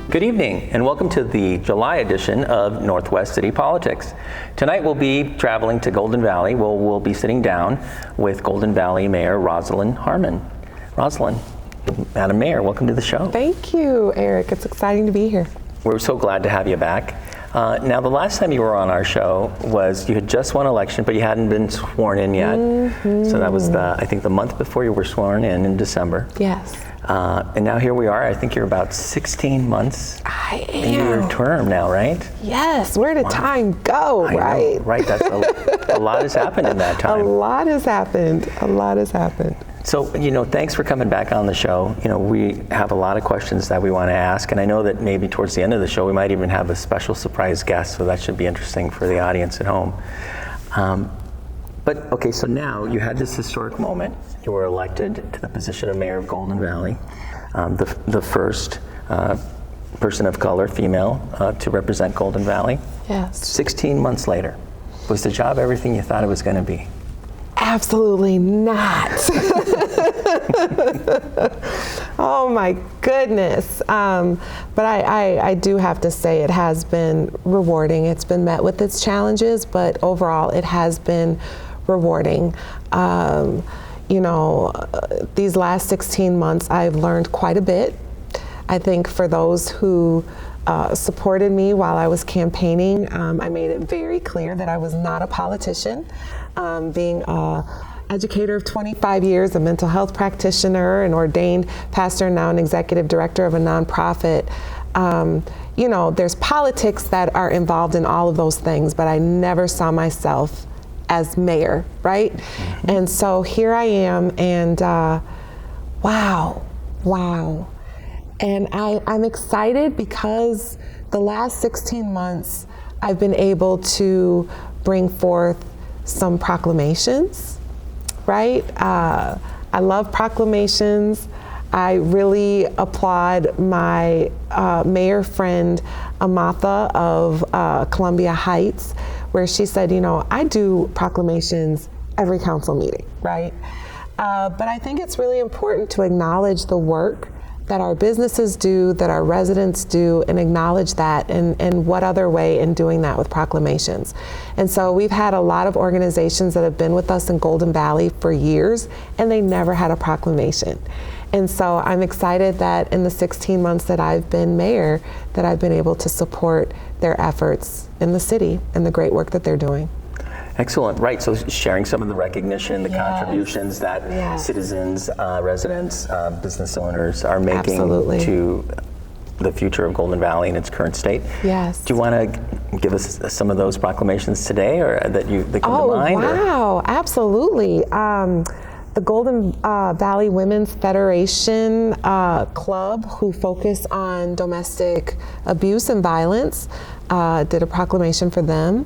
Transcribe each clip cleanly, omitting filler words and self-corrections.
Good evening, and welcome to the July edition of Northwest City Politics. Tonight we'll be traveling to Golden Valley. We'll be sitting down with Golden Valley Mayor Roslyn Harmon. Roslyn, Madam Mayor, welcome to the show. Thank you, Eric. It's exciting to be here. We're so glad to have you back. Now, the last time you were on our show was you had just won election, but you hadn't been sworn in yet. So that was, I think, the month before you were sworn in December. Yes. And now here we are. I think you're about 16 months into your term now, right? Yes. Where did time go, right? Know, right. That's a lot has happened in that time. A lot has happened. So, thanks for coming back on the show. We have a lot of questions that we want to ask, and I know that maybe towards the end of the show we might even have a special surprise guest, so that should be interesting for the audience at home. But okay, so now you had this historic moment. You were elected to the position of mayor of Golden Valley, the first person of color, female, to represent Golden Valley. Yes. 16 months later, was the job everything you thought it was going to be? Absolutely not. Oh my goodness. But I do have to say it has been rewarding. It's been met with its challenges, but overall it has been rewarding. These last 16 months I've learned quite a bit. I think for those who supported me while I was campaigning, I made it very clear that I was not a politician. Being an educator of 25 years, a mental health practitioner, an ordained pastor, and now an executive director of a nonprofit, there's politics that are involved in all of those things, but I never saw myself as mayor, right? Mm-hmm. And so here I am, and wow. And I'm excited because the last 16 months I've been able to bring forth some proclamations, right? I love proclamations. I really applaud my mayor friend Amatha of Columbia Heights, where she said, I do proclamations every council meeting, right? But I think it's really important to acknowledge the work that our businesses do, that our residents do, and acknowledge that, and what other way in doing that with proclamations. And so we've had a lot of organizations that have been with us in Golden Valley for years, and they never had a proclamation. And so I'm excited that in the 16 months that I've been mayor, that I've been able to support their efforts in the city and the great work that they're doing. Excellent. Right. So sharing some of the recognition, the contributions that citizens, residents, business owners are making to the future of Golden Valley in its current state. Yes. Do you want to give us some of those proclamations today, or that come to mind? Oh, wow. Absolutely. The Golden Valley Women's Federation Club, who focus on domestic abuse and violence, did a proclamation for them.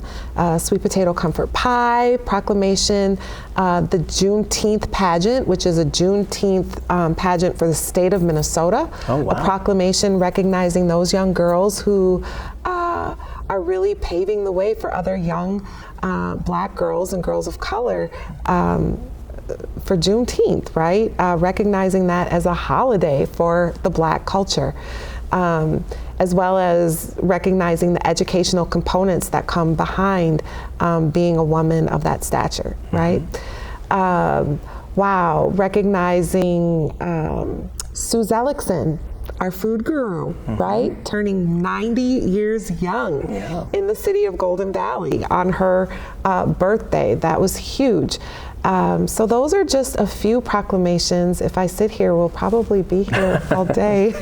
Sweet Potato Comfort Pie proclamation. The Juneteenth pageant, which is a Juneteenth pageant for the state of Minnesota. Oh, wow. A proclamation recognizing those young girls who are really paving the way for other young Black girls and girls of color for Juneteenth, right? Recognizing that as a holiday for the Black culture. As well as recognizing the educational components that come behind being a woman of that stature, right? Recognizing Sue Zellickson, our food guru, right? Turning 90 years young in the city of Golden Valley on her birthday. That was huge. So those are just a few proclamations. If I sit here, we'll probably be here all day.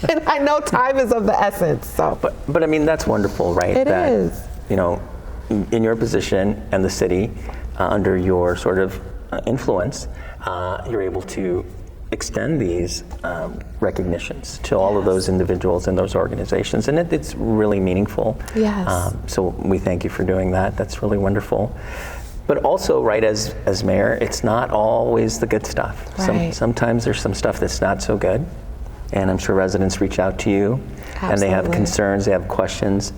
And I know time is of the essence. So, but I mean, that's wonderful, right? It is. In your position and the city, under your sort of influence, you're able to extend these recognitions to all of those individuals and those organizations, and it's really meaningful. Yes. So we thank you for doing that. That's really wonderful. But also, right, as mayor, it's not always the good stuff. Right. Sometimes there's some stuff that's not so good. And I'm sure residents reach out to you. Absolutely. And they have concerns, they have questions.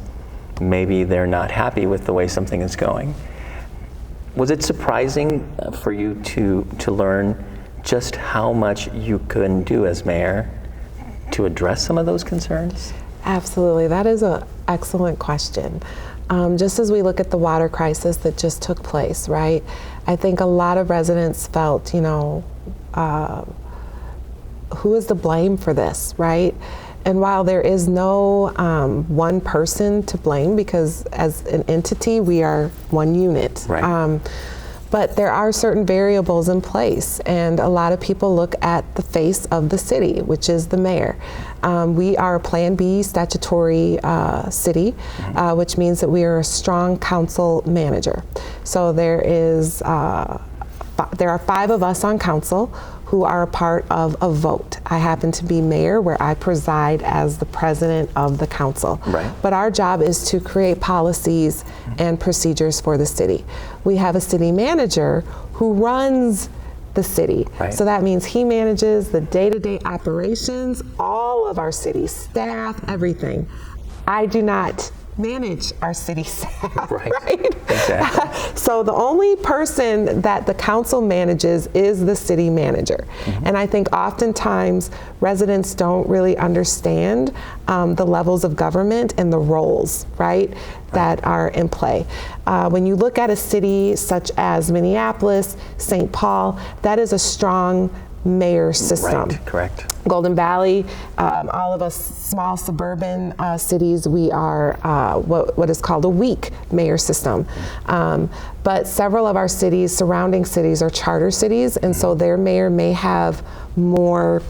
Maybe they're not happy with the way something is going. Was it surprising for you to learn just how much you can do as mayor to address some of those concerns? Absolutely. That is an excellent question. Just as we look at the water crisis that just took place, right? I think a lot of residents felt, who is to blame for this, right? And while there is no one person to blame, because as an entity, we are one unit. Right. But there are certain variables in place, and a lot of people look at the face of the city, which is the mayor. We are a Plan B statutory city, which means that we are a strong council manager. So there are 5 of us on council who are a part of a vote. I happen to be mayor, where I preside as the president of the council. Right. But our job is to create policies and procedures for the city. We have a city manager who runs the city. Right. So that means he manages the day-to-day operations, all of our city staff, everything. I do not manage our city staff, Right. Exactly. So the only person that the council manages is the city manager. And I think oftentimes residents don't really understand the levels of government and the roles, right, that are in play. When you look at a city such as Minneapolis, St. Paul, that is a strong mayor system. Right, correct. Golden Valley, all of us small suburban cities, we are what is called a weak mayor system. But several of our cities, surrounding cities, are charter cities, and so their mayor may have more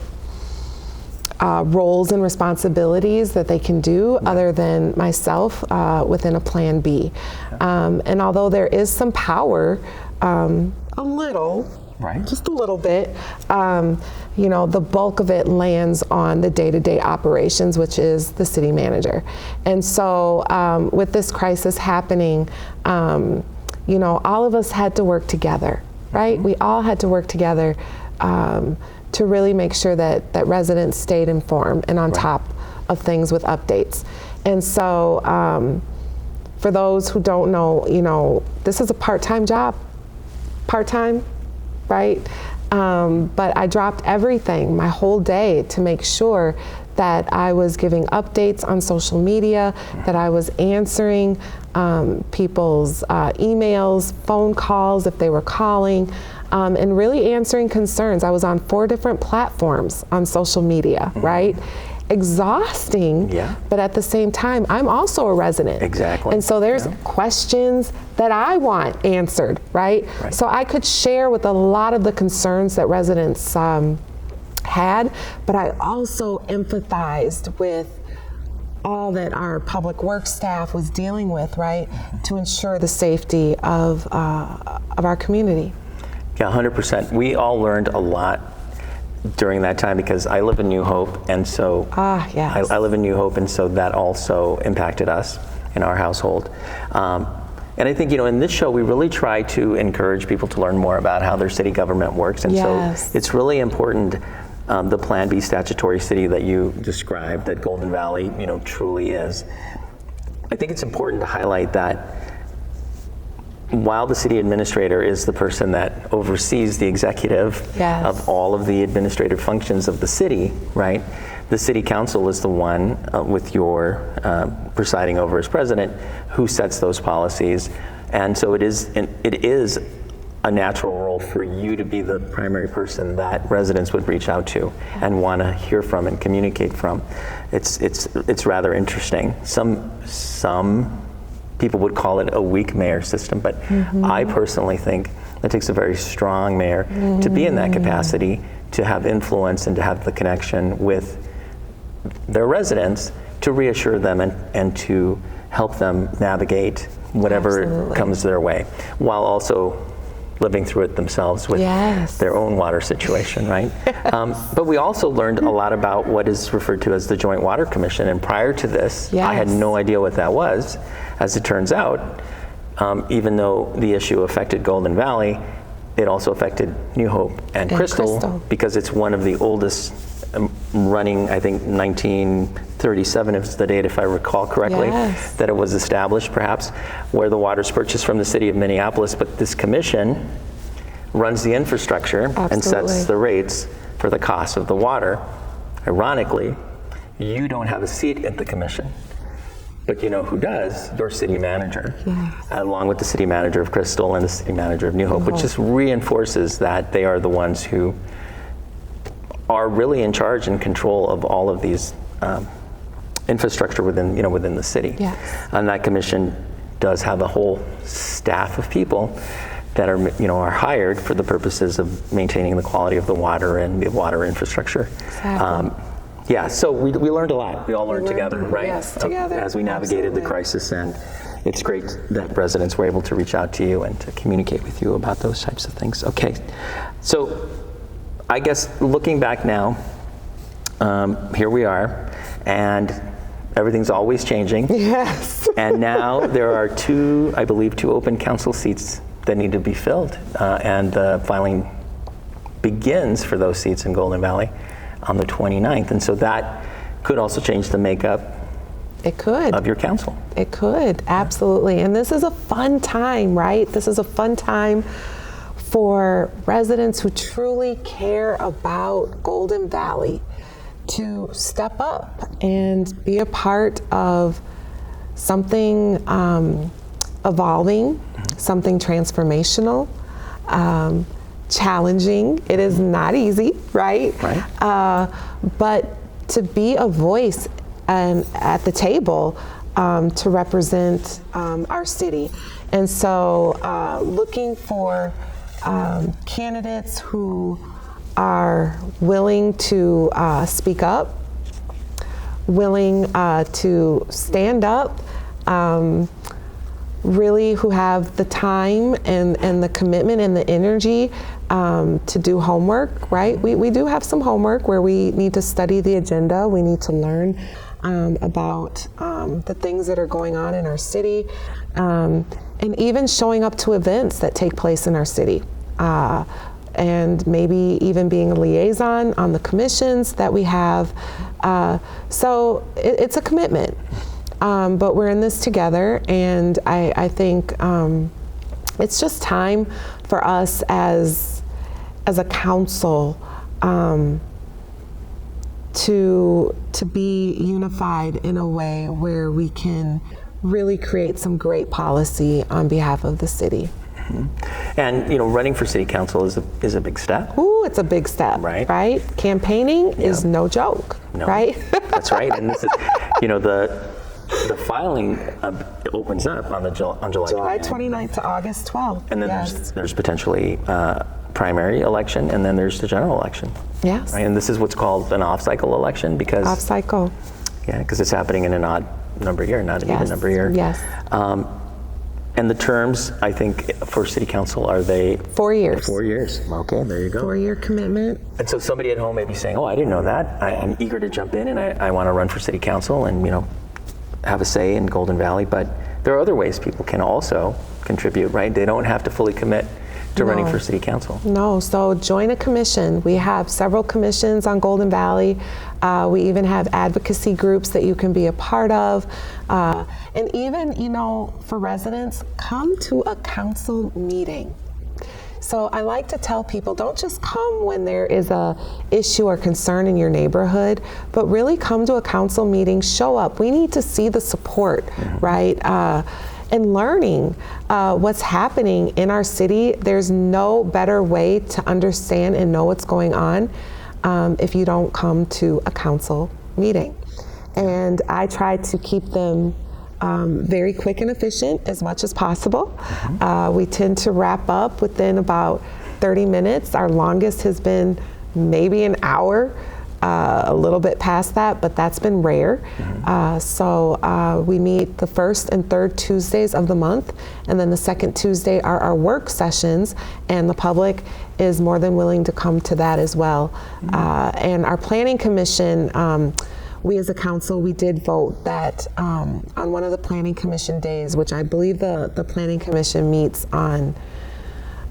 roles and responsibilities that they can do other than myself within a Plan B. And although there is some power, a little, Right. just a little bit, the bulk of it lands on the day-to-day operations, which is the city manager. And so with this crisis happening, all of us had to work together, right? We all had to work together to really make sure that residents stayed informed and on top of things with updates. And so for those who don't know, this is a part-time job, right? But I dropped everything, my whole day, to make sure that I was giving updates on social media, that I was answering people's emails, phone calls if they were calling, and really answering concerns. I was on 4 different platforms on social media, right? Exhausting, but at the same time, I'm also a resident. Exactly. And so there's questions that I want answered, right? So I could share with a lot of the concerns that residents had, but I also empathized with all that our public works staff was dealing with, right, to ensure the safety of our community. Yeah, 100%. We all learned a lot during that time because I live in New Hope, and so I live in New Hope, and so that also impacted us in our household. And I think, in this show, we really try to encourage people to learn more about how their city government works. And so it's really important, the Plan B statutory city that you described, that Golden Valley, truly is. I think it's important to highlight that while the city administrator is the person that oversees the executive of all of the administrative functions of the city, right? The city council is the one with your presiding over as president who sets those policies. And so it is a natural role for you to be the primary person that residents would reach out to and want to hear from and communicate from. It's rather interesting. Some people would call it a weak mayor system, but I personally think it takes a very strong mayor to be in that capacity, to have influence and to have the connection with their residents, to reassure them and to help them navigate whatever comes their way, while also living through it themselves with their own water situation, right? But we also learned a lot about what is referred to as the Joint Water Commission, and prior to this, I had no idea what that was. As it turns out, even though the issue affected Golden Valley, it also affected New Hope and Crystal, because it's one of the oldest running, I think 1937 is the date, if I recall correctly, that it was established, perhaps, where the water is purchased from the city of Minneapolis. But this commission runs the infrastructure and sets the rates for the cost of the water. Ironically, you don't have a seat at the commission. But you know who does? Your city manager, along with the city manager of Crystal and the city manager of New Hope, which just reinforces that they are the ones who are really in charge and control of all of these infrastructure within the city. Yes. And that commission does have a whole staff of people that are hired for the purposes of maintaining the quality of the water and the water infrastructure. Exactly. So we learned a lot. We all learned together, right? Yes, together. As we navigated the crisis, and it's great that residents were able to reach out to you and to communicate with you about those types of things. Okay, so I guess looking back now, here we are, and everything's always changing. Yes. And now there are two open council seats that need to be filled, and the filing begins for those seats in Golden Valley on the 29th, and so that could also change the makeup It could. of your council. It could, absolutely. And this is a fun time, right? This is a fun time for residents who truly care about Golden Valley to step up and be a part of something evolving, something transformational, challenging. It is not easy, right? But to be a voice at the table to represent our city. And so looking for candidates who are willing to speak up, willing to stand up, really who have the time and the commitment and the energy to do homework, right? We do have some homework where we need to study the agenda. We need to learn about the things that are going on in our city, and even showing up to events that take place in our city. And maybe even being a liaison on the commissions that we have. So it's a commitment. But we're in this together, and I think it's just time for us as a council to be unified in a way where we can really create some great policy on behalf of the city. And running for city council is a big step. Ooh, it's a big step, right? Campaigning is no joke, right? That's right. And this is, the filing opens up on July 29th to August 12th. And then there's potentially primary election, and then there's the general election. Yes. Right? And this is what's called an off-cycle election because off-cycle. Yeah, because it's happening in an odd number year, not an even number year. Yes. And the terms, I think, for city council, are they 4 years? 4 years. Okay, there you go. 4-year commitment. And so somebody at home may be saying, "Oh, I didn't know that. I'm eager to jump in, and I want to run for city council, and have a say in Golden Valley." But there are other ways people can also contribute, right? They don't have to fully commit to running for city council. No, so join a commission. We have several commissions on Golden Valley. We even have advocacy groups that you can be a part of. And even, for residents, come to a council meeting. So I like to tell people, don't just come when there is a issue or concern in your neighborhood, but really come to a council meeting, show up. We need to see the support, right? And learning what's happening in our city. There's no better way to understand and know what's going on if you don't come to a council meeting. And I try to keep them very quick and efficient as much as possible. We tend to wrap up within about 30 minutes. Our longest has been maybe an hour. A little bit past that, but that's been rare. So we meet the first and third Tuesdays of the month, and then the second Tuesday are our work sessions, and the public is more than willing to come to that as well. And our planning commission, we as a council, we did vote that on one of the planning commission days, which I believe the planning commission meets on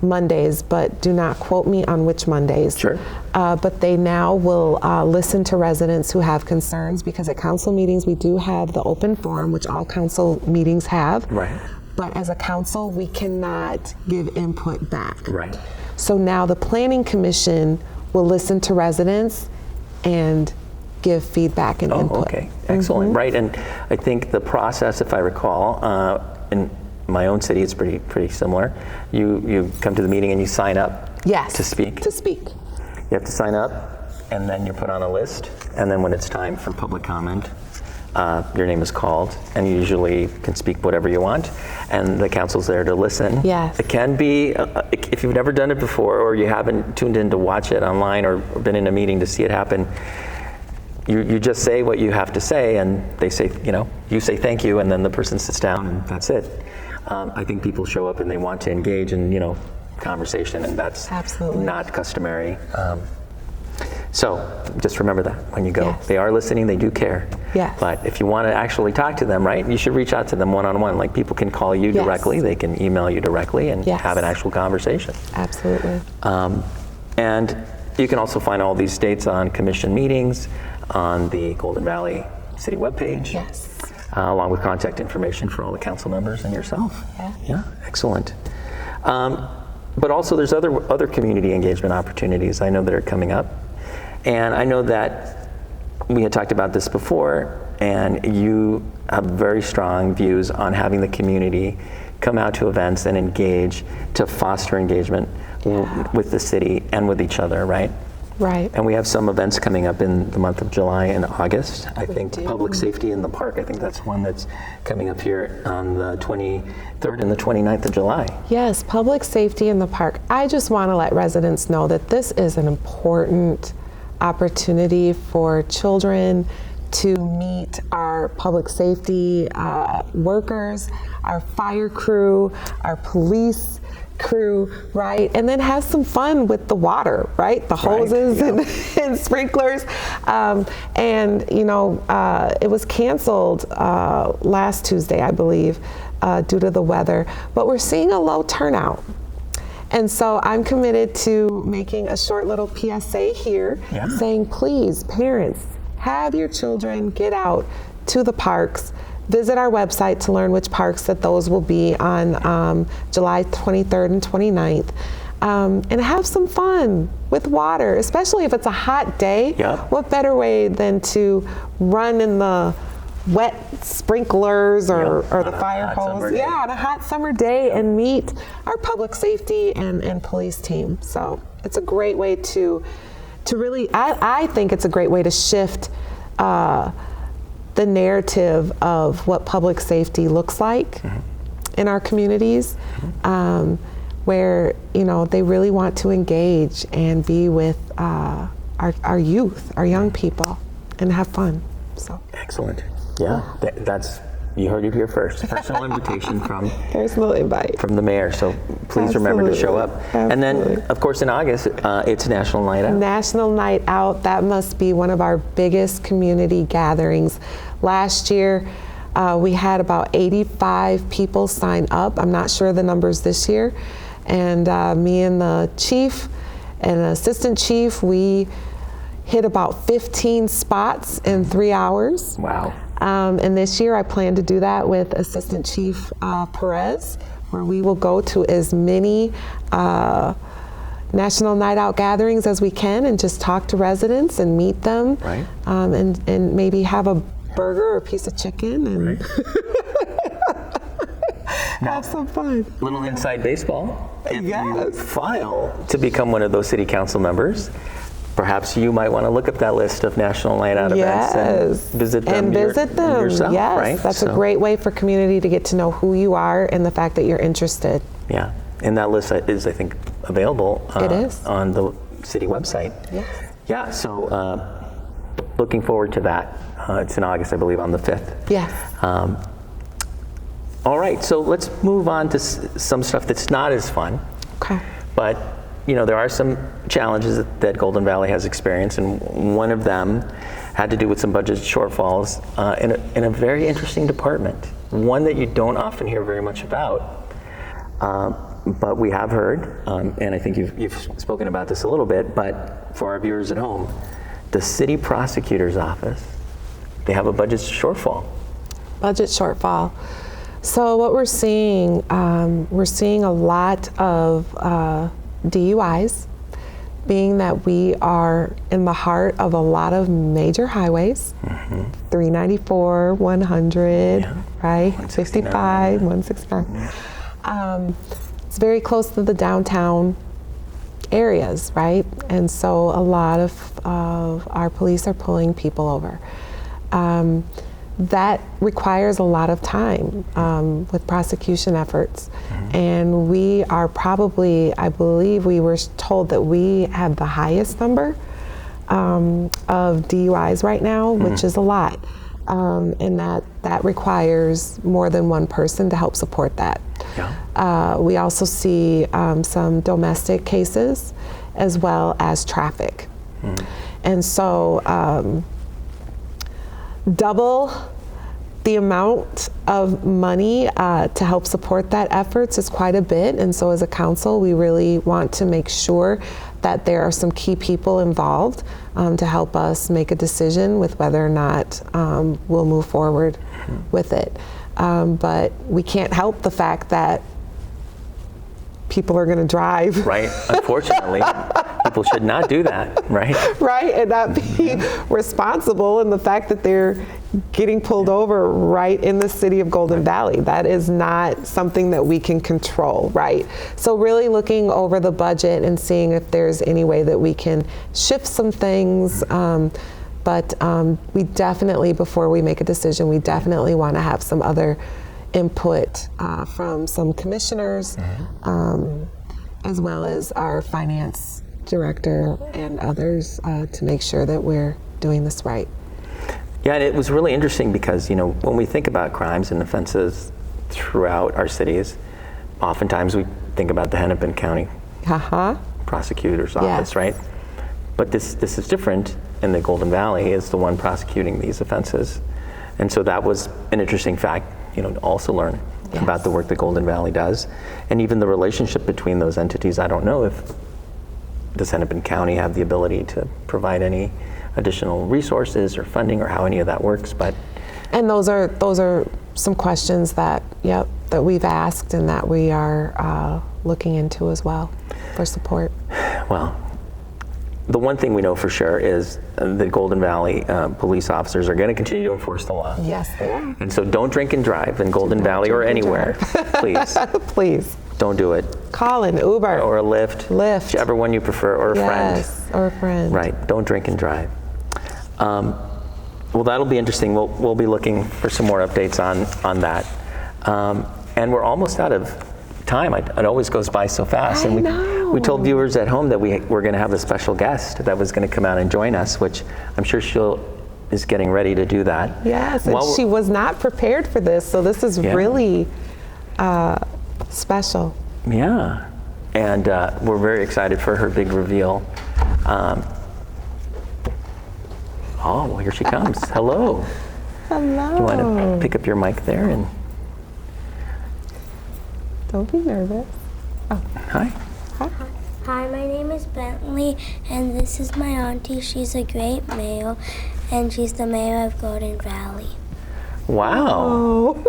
Mondays, but do not quote me on which Mondays. Sure. But they now will listen to residents who have concerns, because at council meetings we do have the open forum, which all council meetings have. Right. But as a council, we cannot give input back. Right. So now the planning commission will listen to residents and give feedback and input. Okay, excellent. Right, and I think the process, if I recall, in my own city, it's pretty similar. You come to the meeting and you sign up Yes. to speak. To speak. You have to sign up, and then you're put on a list, and then when it's time for public comment, your name is called, and you usually can speak whatever you want, and the council's there to listen. Yes. It can be, if you've never done it before, or you haven't tuned in to watch it online, or been in a meeting to see it happen, you just say what you have to say, and they say, you say thank you, and then the person sits down, and that's it. I think people show up and they want to engage in, conversation, and that's Absolutely. not customary. So just remember that when you go. Yes. They are listening, they do care. Yes. But if you want to actually talk to them, right, you should reach out to them one-on-one. Like, people can call you Yes. directly, they can email you directly, and Yes. have an actual conversation. Absolutely. And you can also find all these dates on commission meetings on the Golden Valley City webpage. Yes. Along with contact information for all the council members and yourself. Yeah. Excellent. But also there's other community engagement opportunities I know that are coming up. And I know that we had talked about this before, and you have very strong views on having the community come out to events and engage to foster engagement with the city and with each other, right? Right. And we have some events coming up in the month of July and August. I We think do. Public Safety in the Park, I think that's one that's coming up here on the 23rd and the 29th of July. Yes, public safety in the park. I just want to let residents know that this is an important opportunity for children to meet our public safety workers, our fire crew, our police crew, right? And then have some fun with the water, right? The hoses and sprinklers. It was canceled last Tuesday, I believe, due to the weather, but we're seeing a low turnout. And so I'm committed to making a short little PSA here saying, please, parents, have your children get out to the parks. Visit our website to learn which parks that those will be on July 23rd and 29th. And have some fun with water, especially if it's a hot day. Yep. What better way than to run in the wet sprinklers or the fire hose? Yeah, on a hot summer day and meet our public safety and police team. So it's a great way to really, I think it's a great way to shift the narrative of what public safety looks like in our communities, where they really want to engage and be with our youth, our young people, and have fun. So Excellent. Yeah, that's, you heard it here first. Personal invitation from personal invite from the mayor. So please remember to show up. Absolutely. And then, of course, in August, it's National Night Out. National Night Out, that must be one of our biggest community gatherings. Last year, we had about 85 people sign up. I'm not sure the numbers this year. And me and the chief and assistant chief, we hit about 15 spots in 3 hours. Wow. And this year I plan to do that with Assistant Chief Perez, where we will go to as many National Night Out gatherings as we can and just talk to residents and meet them. Right. And maybe have a burger or a piece of chicken and have some fun. Little inside baseball. If you Yes. file to become one of those city council members, perhaps you might want to look up that list of National Night Out events and visit them, yourself, yes, right? That's a great way for community to get to know who you are and the fact that you're interested. Yeah, and that list is, I think, available It is. on the city website. Yes. Yeah, so looking forward to that. It's in August, I believe, on the 5th. Yes. All right, so let's move on to some stuff that's not as fun. Okay. But there are some challenges that Golden Valley has experienced, and one of them had to do with some budget shortfalls in a very interesting department, one that you don't often hear very much about, but we have heard, and I think you've spoken about this a little bit, but for our viewers at home, the city prosecutor's office, they have a budget shortfall. Budget shortfall. So what we're seeing a lot of DUIs being that we are in the heart of a lot of major highways, 394, 100, right? 55, 169. It's very close to the downtown areas, right? And so a lot of our police are pulling people over. That requires a lot of time with prosecution efforts. And we are probably, I believe we were told that we have the highest number of DUIs right now, which is a lot. And that requires more than one person to help support that. We also see some domestic cases as well as traffic. And so double the amount of money to help support that efforts is quite a bit. And so as a council, we really want to make sure that there are some key people involved to help us make a decision with whether or not we'll move forward with it. But we can't help the fact that people are going to drive. Right, unfortunately. People should not do that, right? Right, and not be responsible in the fact that they're getting pulled over right in the city of Golden Valley. That is not something that we can control, right? So really looking over the budget and seeing if there's any way that we can shift some things. But we definitely, before we make a decision, we definitely want to have some other input from some commissioners, as well as our finance director and others to make sure that we're doing this right. Yeah, and it was really interesting because, you know, when we think about crimes and offenses throughout our cities, oftentimes we think about the Hennepin County prosecutor's office, right? But this is different in the Golden Valley, is the one prosecuting these offenses. And so that was an interesting fact, you know, to also learn about the work that Golden Valley does. And even the relationship between those entities. I don't know if does Hennepin County have the ability to provide any additional resources or funding or how any of that works, but. And those are some questions that, that we've asked and that we are looking into as well for support. Well, the one thing we know for sure is the Golden Valley police officers are going to continue to enforce the law. Yes, they are. And so don't drink and drive in Golden Valley or anywhere, please. Please. Don't do it. Call an Uber. Or a Lyft. Whichever one you prefer, or a friend. Yes, or a friend. Right, don't drink and drive. Well, that'll be interesting. We'll be looking for some more updates on that. And we're almost out of time. It always goes by so fast. I know. We told viewers at home that we're going to have a special guest that was going to come out and join us, which I'm sure is getting ready to do that. Yes, and she was not prepared for this, so this is really special. Yeah, and we're very excited for her big reveal. Oh, well, here she comes. Hello. Hello. You want to pick up your mic there and? Don't be nervous. Oh. Hi. Hi, my name is Bentley, and this is my auntie. She's a great mayor, and she's the mayor of Golden Valley. Wow. Oh.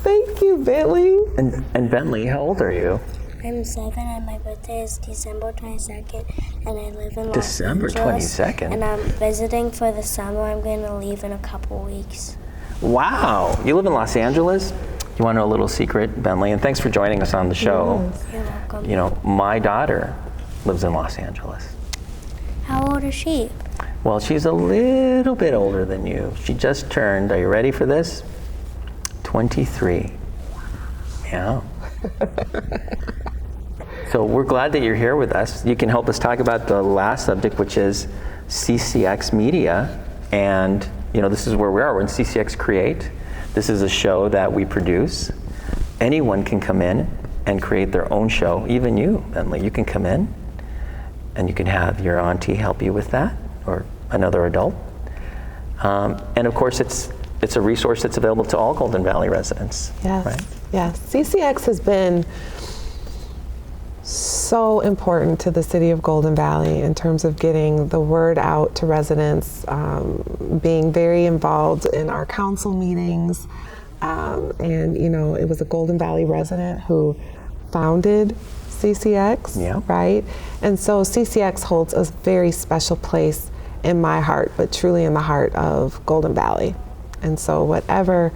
Thank you, Bentley. And Bentley, how old are you? I'm 7, and my birthday is December 22nd, and I live in December Los Angeles. 22nd? And I'm visiting for the summer. I'm going to leave in a couple weeks. Wow. You live in Los Angeles? You want to know a little secret, Bentley? And thanks for joining us on the show. Yes. You're welcome. You know, my daughter lives in Los Angeles. How old is she? Well, she's a little bit older than you. She just turned, are you ready for this? 23. Yeah. So we're glad that you're here with us. You can help us talk about the last subject, which is CCX Media. And, you know, this is where we are. We're in CCX Create. This is a show that we produce. Anyone can come in and create their own show. Even you, Bentley, you can come in and you can have your auntie help you with that, or another adult. And of course, it's a resource that's available to all Golden Valley residents. Yes. Right? Yes. CCX has been so important to the city of Golden Valley in terms of getting the word out to residents, being very involved in our council meetings. And, you know, it was a Golden Valley resident who founded CCX, Yeah. right? And so CCX holds a very special place in my heart, but truly in the heart of Golden Valley. And so whatever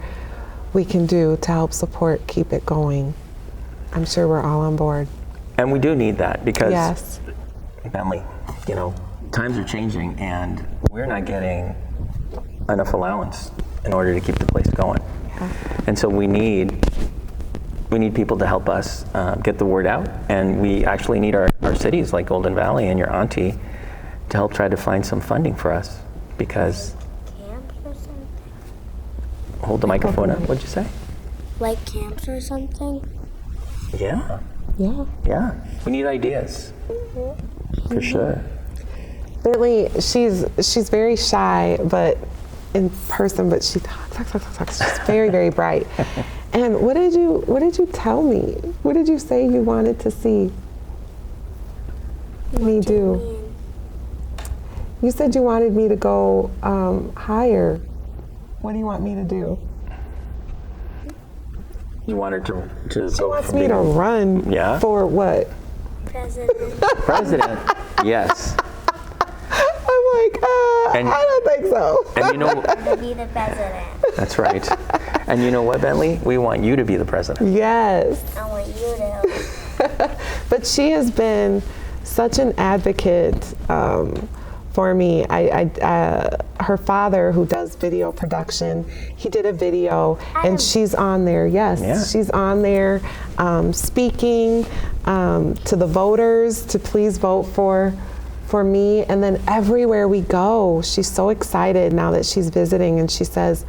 we can do to help support, keep it going, I'm sure we're all on board. And we do need that because, Yes. Bentley, you know, times are changing and we're not getting enough allowance in order to keep the place going. Yeah. And so we need people to help us get the word out, and we actually need our cities like Golden Valley and your auntie to help try to find some funding for us because, Camps or something? hold the microphone up, what'd you say? Like camps or something? Yeah, Yeah. we need ideas, for sure. Bentley, she's very shy, but in person, but she talks. She's very, very bright. And what did you tell me? What did you say you wanted to see me do? You said you wanted me to go higher. What do you want me to do? You want her to She go wants from me to being run Yeah. for what? President. president. Yes. I'm like, And- I don't think so. And you know, To be the president. that's right. And you know what, Bentley? We want you to be the president. Yes. I want you to. But she has been such an advocate for me. Her father, who does video production, he did a video, and she's on there. Yes, Yeah. she's on there speaking to the voters to please vote for me. And then everywhere we go, she's so excited now that she's visiting, and she says,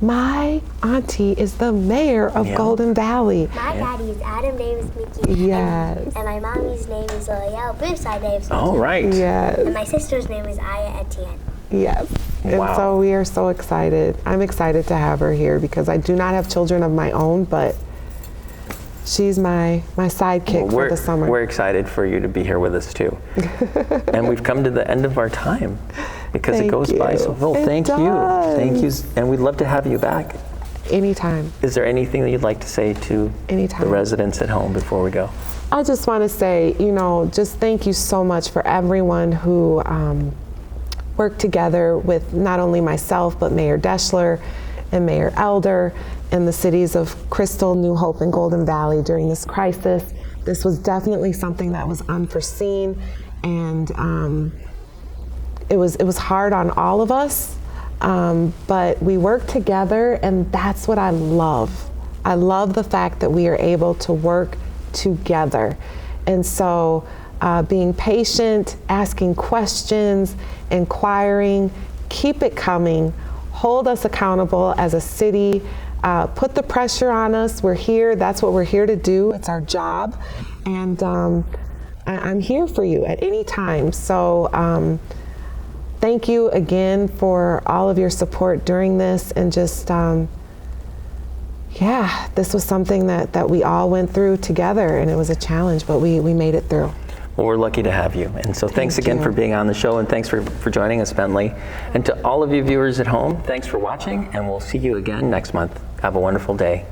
"My auntie is the mayor of Yeah. Golden Valley." My daddy is Adam Davis Mickey. Yes. And my mommy's name is Loyal Blueside Davis Mickey. All right. Yes. And my sister's name is Aya Etienne. Yes. And Wow. so we are so excited. I'm excited to have her here because I do not have children of my own, but she's my sidekick for the summer. We're excited for you to be here with us too. And we've come to the end of our time because it Thank goes by you. so well. It Thank you. does. Thank you. And we'd love to have you back. Anytime. Is there anything that you'd like to say to Anytime. the residents at home before we go? I just want to say, just thank you so much for everyone who worked together with not only myself, but Mayor Deschler and Mayor Elder and the cities of Crystal, New Hope, and Golden Valley during this crisis. This was definitely something that was unforeseen, and it was hard on all of us, but we worked together, and that's what I love. I love the fact that we are able to work together. And so being patient, asking questions, inquiring, keep it coming, hold us accountable as a city, put the pressure on us. We're here, that's what we're here to do. It's our job. And I'm here for you at any time. So thank you again for all of your support during this, and just, this was something that we all went through together, and it was a challenge, but we made it through. Well, we're lucky to have you. And so thanks again you. for being on the show, and thanks for joining us, Bentley. And to all of you viewers at home, thanks for watching, and we'll see you again next month. Have a wonderful day.